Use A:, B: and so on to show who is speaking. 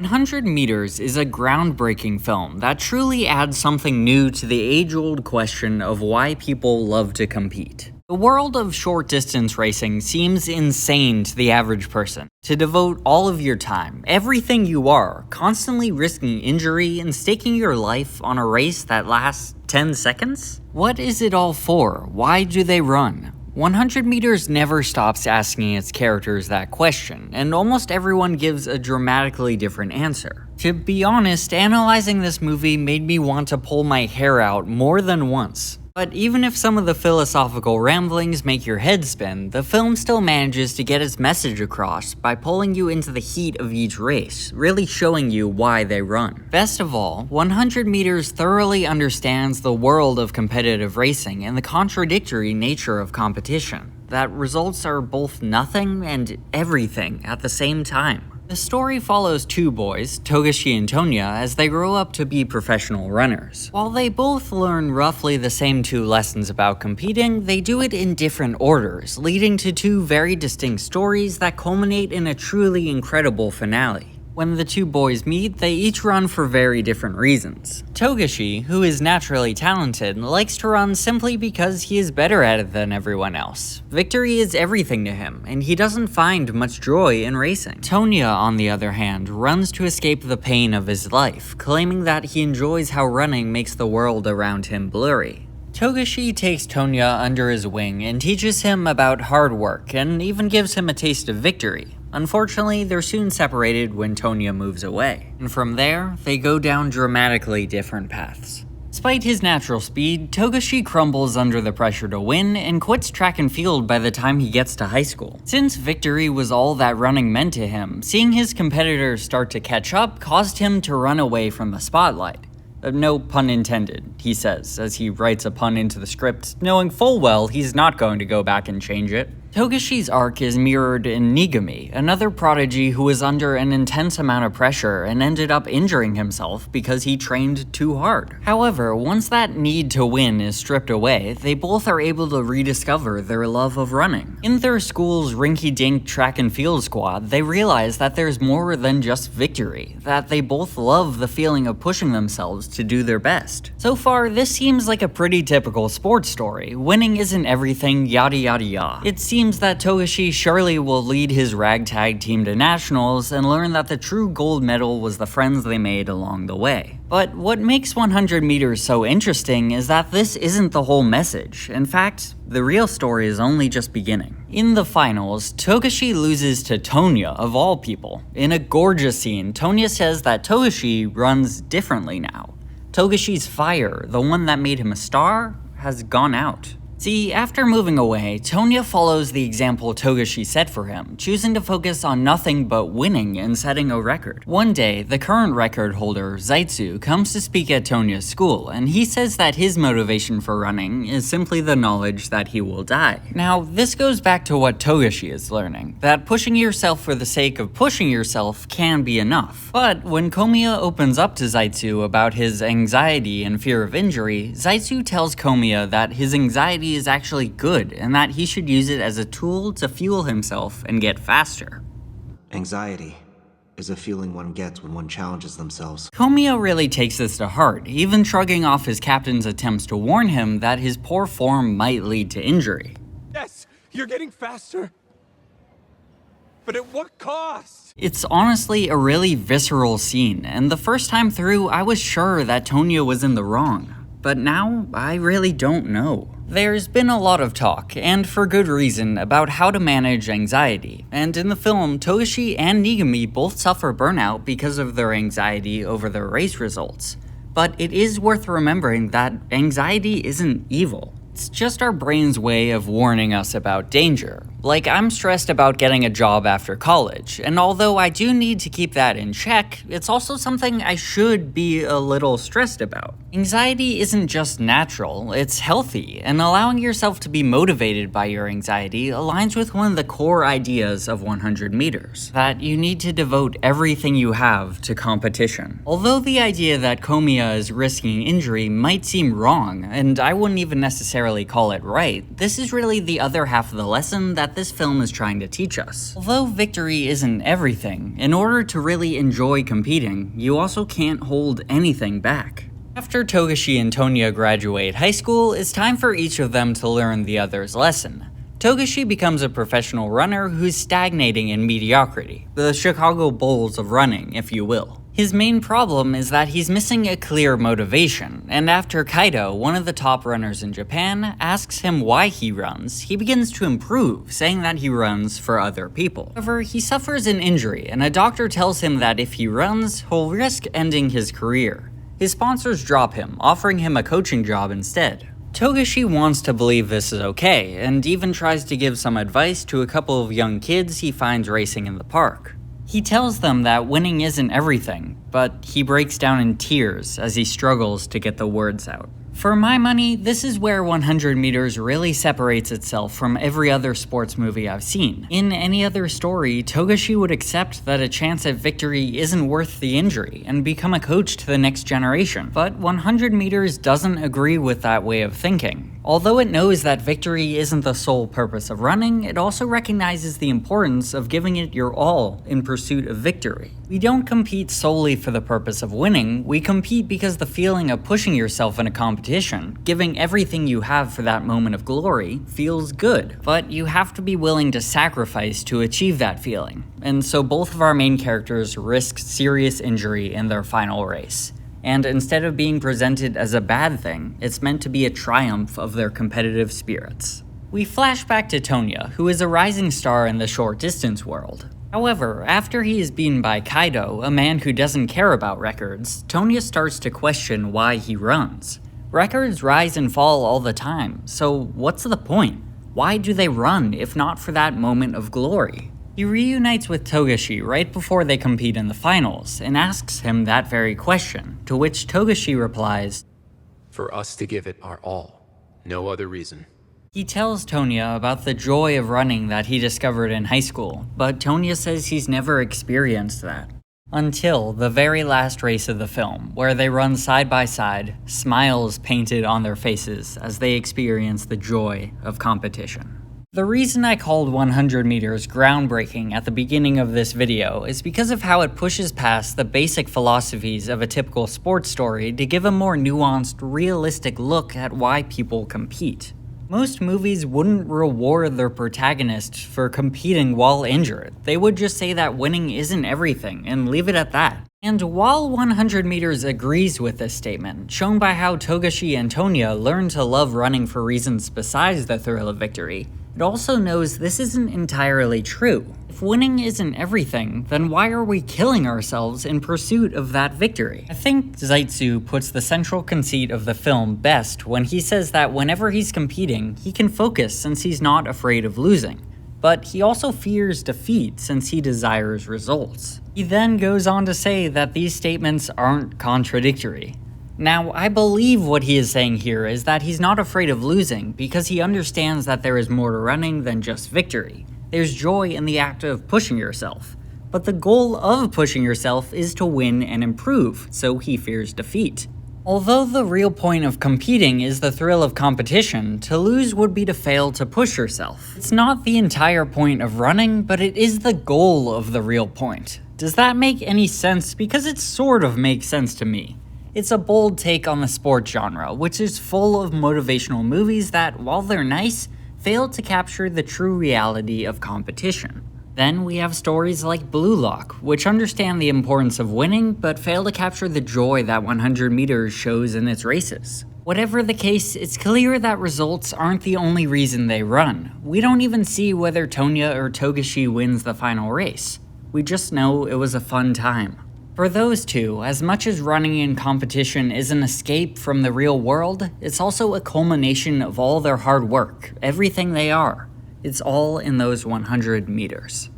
A: 100 Meters is a groundbreaking film that truly adds something new to the age-old question of why people love to compete. The world of short-distance racing seems insane to the average person. To devote all of your time, everything you are, constantly risking injury and staking your life on a race that lasts 10 seconds? What is it all for? Why do they run? 100 Meters never stops asking its characters that question, and almost everyone gives a dramatically different answer. To be honest, analyzing this movie made me want to pull my hair out more than once. But even if some of the philosophical ramblings make your head spin, the film still manages to get its message across by pulling you into the heat of each race, really showing you why they run. Best of all, 100 Meters thoroughly understands the world of competitive racing and the contradictory nature of competition, that results are both nothing and everything at the same time. The story follows two boys, Togashi and Tonya, as they grow up to be professional runners. While they both learn roughly the same two lessons about competing, they do it in different orders, leading to two very distinct stories that culminate in a truly incredible finale. When the two boys meet, they each run for very different reasons. Togashi, who is naturally talented, likes to run simply because he is better at it than everyone else. Victory is everything to him, and he doesn't find much joy in racing. Tonya, on the other hand, runs to escape the pain of his life, claiming that he enjoys how running makes the world around him blurry. Togashi takes Tonya under his wing and teaches him about hard work, and even gives him a taste of victory. Unfortunately, they're soon separated when Tonya moves away, and from there, they go down dramatically different paths. Despite his natural speed, Togashi crumbles under the pressure to win and quits track and field by the time he gets to high school. Since victory was all that running meant to him, seeing his competitors start to catch up caused him to run away from the spotlight. No pun intended, he says, as he writes a pun into the script, knowing full well he's not going to go back and change it. Togashi's arc is mirrored in Nigami, another prodigy who was under an intense amount of pressure and ended up injuring himself because he trained too hard. However, once that need to win is stripped away, they both are able to rediscover their love of running. In their school's rinky-dink track and field squad, they realize that there's more than just victory, that they both love the feeling of pushing themselves to do their best. So far, this seems like a pretty typical sports story. Winning isn't everything, yada yada yada. It seems that Togashi surely will lead his ragtag team to nationals and learn that the true gold medal was the friends they made along the way. But what makes 100 Meters so interesting is that this isn't the whole message. In fact, the real story is only just beginning. In the finals, Togashi loses to Tonya, of all people. In a gorgeous scene, Tonya says that Togashi runs differently now. Togashi's fire, the one that made him a star, has gone out. See, after moving away, Tonya follows the example Togashi set for him, choosing to focus on nothing but winning and setting a record. One day, the current record holder, Zaitsu, comes to speak at Tonya's school, and he says that his motivation for running is simply the knowledge that he will die. Now, this goes back to what Togashi is learning, that pushing yourself for the sake of pushing yourself can be enough. But when Komiya opens up to Zaitsu about his anxiety and fear of injury, Zaitsu tells Komiya that his anxiety is actually good and that he should use it as a tool to fuel himself and get faster.
B: Anxiety is a feeling one gets when one challenges themselves.
A: Komiya really takes this to heart, even shrugging off his captain's attempts to warn him that his poor form might lead to injury.
C: Yes, you're getting faster. But at what cost?
A: It's honestly a really visceral scene, and the first time through I was sure that Tonya was in the wrong. But now, I really don't know. There's been a lot of talk, and for good reason, about how to manage anxiety, and in the film, Togashi and Nigami both suffer burnout because of their anxiety over their race results. But it is worth remembering that anxiety isn't evil. It's just our brain's way of warning us about danger. Like, I'm stressed about getting a job after college, and although I do need to keep that in check, it's also something I should be a little stressed about. Anxiety isn't just natural, it's healthy, and allowing yourself to be motivated by your anxiety aligns with one of the core ideas of 100 Meters, that you need to devote everything you have to competition. Although the idea that Komiya is risking injury might seem wrong, and I wouldn't even necessarily call it right, this is really the other half of the lesson that that this film is trying to teach us. Although victory isn't everything, in order to really enjoy competing, you also can't hold anything back. After Togashi and Tonya graduate high school, it's time for each of them to learn the other's lesson. Togashi becomes a professional runner who's stagnating in mediocrity, the Chicago Bulls of running, if you will. His main problem is that he's missing a clear motivation, and after Kaido, one of the top runners in Japan, asks him why he runs, he begins to improve, saying that he runs for other people. However, he suffers an injury, and a doctor tells him that if he runs, he'll risk ending his career. His sponsors drop him, offering him a coaching job instead. Togashi wants to believe this is okay, and even tries to give some advice to a couple of young kids he finds racing in the park. He tells them that winning isn't everything, but he breaks down in tears as he struggles to get the words out. For my money, this is where 100 meters really separates itself from every other sports movie I've seen. In any other story, Togashi would accept that a chance at victory isn't worth the injury and become a coach to the next generation. But 100 meters doesn't agree with that way of thinking. Although it knows that victory isn't the sole purpose of running, it also recognizes the importance of giving it your all in pursuit of victory. We don't compete solely for the purpose of winning, we compete because the feeling of pushing yourself in a competition, giving everything you have for that moment of glory, feels good. But you have to be willing to sacrifice to achieve that feeling. And so both of our main characters risk serious injury in their final race. And instead of being presented as a bad thing, it's meant to be a triumph of their competitive spirits. We flash back to Tonya, who is a rising star in the short distance world. However, after he is beaten by Kaido, a man who doesn't care about records, Tonya starts to question why he runs. Records rise and fall all the time, so what's the point? Why do they run if not for that moment of glory? He reunites with Togashi right before they compete in the finals, and asks him that very question, to which Togashi replies,
D: "For us to give it our all, no other reason."
A: He tells Tonya about the joy of running that he discovered in high school, but Tonya says he's never experienced that. Until the very last race of the film, where they run side by side, smiles painted on their faces as they experience the joy of competition. The reason I called 100 meters groundbreaking at the beginning of this video is because of how it pushes past the basic philosophies of a typical sports story to give a more nuanced, realistic look at why people compete. Most movies wouldn't reward their protagonist for competing while injured. They would just say that winning isn't everything and leave it at that. And while 100 meters agrees with this statement, shown by how Togashi and Tonya learn to love running for reasons besides the thrill of victory, it also knows this isn't entirely true. If winning isn't everything, then why are we killing ourselves in pursuit of that victory? I think Zaitsu puts the central conceit of the film best when he says that whenever he's competing, he can focus since he's not afraid of losing. But he also fears defeat since he desires results. He then goes on to say that these statements aren't contradictory. Now, I believe what he is saying here is that he's not afraid of losing because he understands that there is more to running than just victory. There's joy in the act of pushing yourself. But the goal of pushing yourself is to win and improve, so he fears defeat. Although the real point of competing is the thrill of competition, to lose would be to fail to push yourself. It's not the entire point of running, but it is the goal of the real point. Does that make any sense? Because it sort of makes sense to me. It's a bold take on the sports genre, which is full of motivational movies that, while they're nice, fail to capture the true reality of competition. Then we have stories like Blue Lock, which understand the importance of winning, but fail to capture the joy that 100 meters shows in its races. Whatever the case, it's clear that results aren't the only reason they run. We don't even see whether Tonya or Togashi wins the final race. We just know it was a fun time. For those two, as much as running in competition is an escape from the real world, it's also a culmination of all their hard work, everything they are. It's all in those 100 meters.